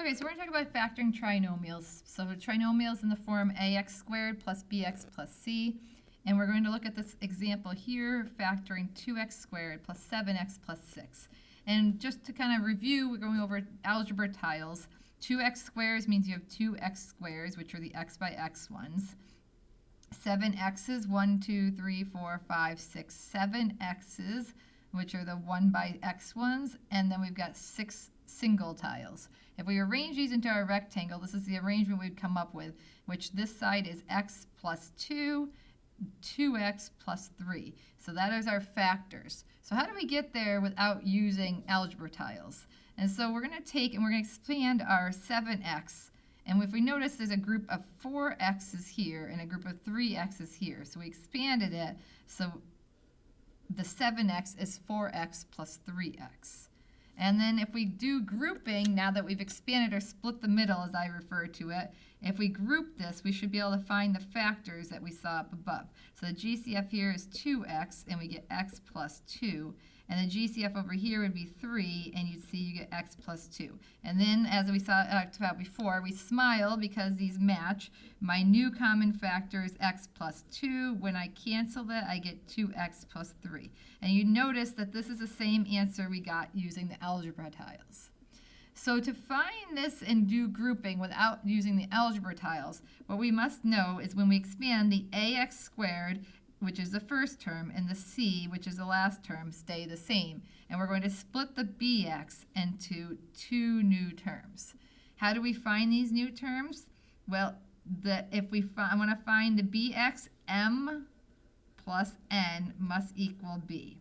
Okay, so we're going to talk about factoring trinomials. So trinomials in the form ax squared plus bx plus c. And we're going to look at this example here, factoring 2x squared plus 7x plus 6. And just to kind of review, we're going over algebra tiles. 2x squares means you have 2x squares, which are the x by x ones. 7x's, 1, 2, 3, 4, 5, 6, 7 x's, which are the 1 by x ones. And then we've got 6 single tiles. If we arrange these into our rectangle, this is the arrangement we'd come up with, which this side is x plus 2, 2x plus 3. So that is our factors. So how do we get there without using algebra tiles? And so we're going to take and we're going to expand our 7x. And if we notice, there's a group of 4 x's here and a group of 3 x's here. So we expanded it. So the 7x is 4x plus 3x. And then if we do grouping, now that we've expanded or split the middle, as I refer to it, if we group this, we should be able to find the factors that we saw up above. So the GCF here is 2x, and we get x plus 2. And the GCF over here would be 3, and you'd see you get x plus 2. And then, as we talked about before, we smile because these match. My new common factor is x plus 2. When I cancel that, I get 2x plus 3. And you notice that this is the same answer we got using the algebra tiles. So to find this and do grouping without using the algebra tiles, what we must know is when we expand, the ax squared, which is the first term, and the c, which is the last term, stay the same. And we're going to split the bx into 2 new terms. How do we find these new terms? Well, I want to find the bx, m plus n must equal b.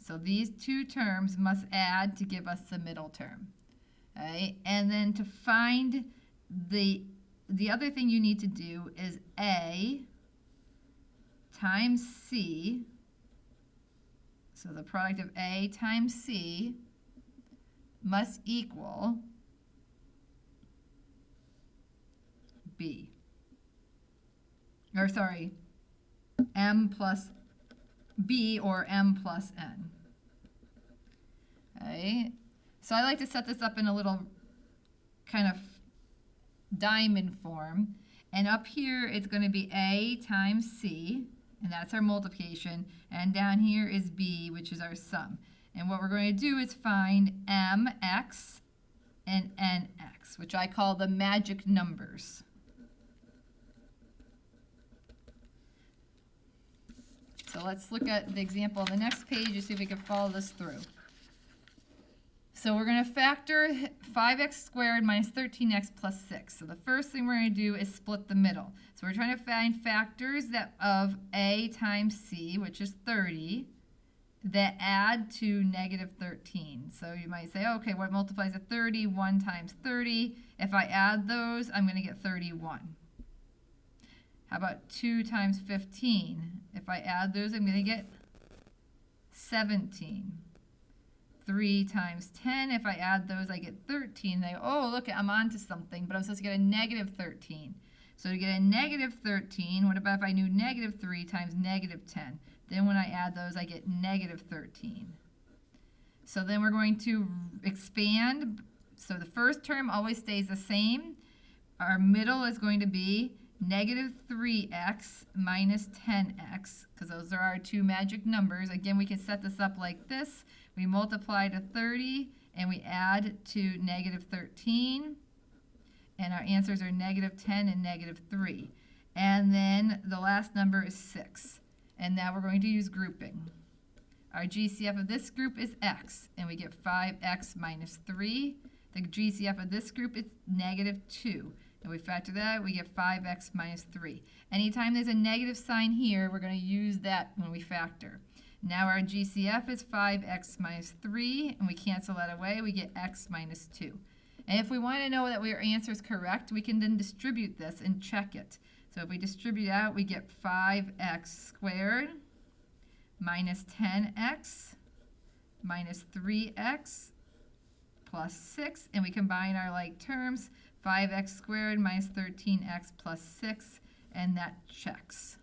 So these 2 terms must add to give us the middle term. Right? And then to find the other thing you need to do is a times c, so the product of a times c must equal b. Or sorry, m plus b or m plus n. Okay? So I like to set this up in a little kind of diamond form. And up here it's going to be a times c, and that's our multiplication. And down here is b, which is our sum. And what we're going to do is find mx and nx, which I call the magic numbers. So let's look at the example on the next page to see if we can follow this through. So we're going to factor 5x squared minus 13x plus 6. So the first thing we're going to do is split the middle. So we're trying to find factors of a times c, which is 30, that add to negative 13. So you might say, okay, what multiplies to 30? 1 times 30. If I add those, I'm going to get 31. How about 2 times 15? If I add those, I'm going to get 17. 3 times 10, if I add those, I get 13. They go, oh, look, I'm on to something, but I'm supposed to get a negative 13. So to get a negative 13, what about if I knew negative 3 times negative 10? Then when I add those, I get negative 13. So then we're going to expand. So the first term always stays the same. Our middle is going to be negative 3x minus 10x, because those are our 2 magic numbers. Again, we can set this up like this. We multiply to 30, and we add to negative 13. And our answers are negative 10 and negative 3. And then the last number is 6. And now we're going to use grouping. Our GCF of this group is x, and we get 5x minus 3. The GCF of this group is negative 2. And we factor that, we get 5x minus 3. Anytime there's a negative sign here, we're going to use that when we factor. Now our GCF is 5x minus 3, and we cancel that away. We get x minus 2. And if we want to know that our answer is correct, we can then distribute this and check it. So if we distribute out, we get 5x squared minus 10x minus 3x plus 6. And we combine our like terms, 5x squared minus 13x plus 6, and that checks.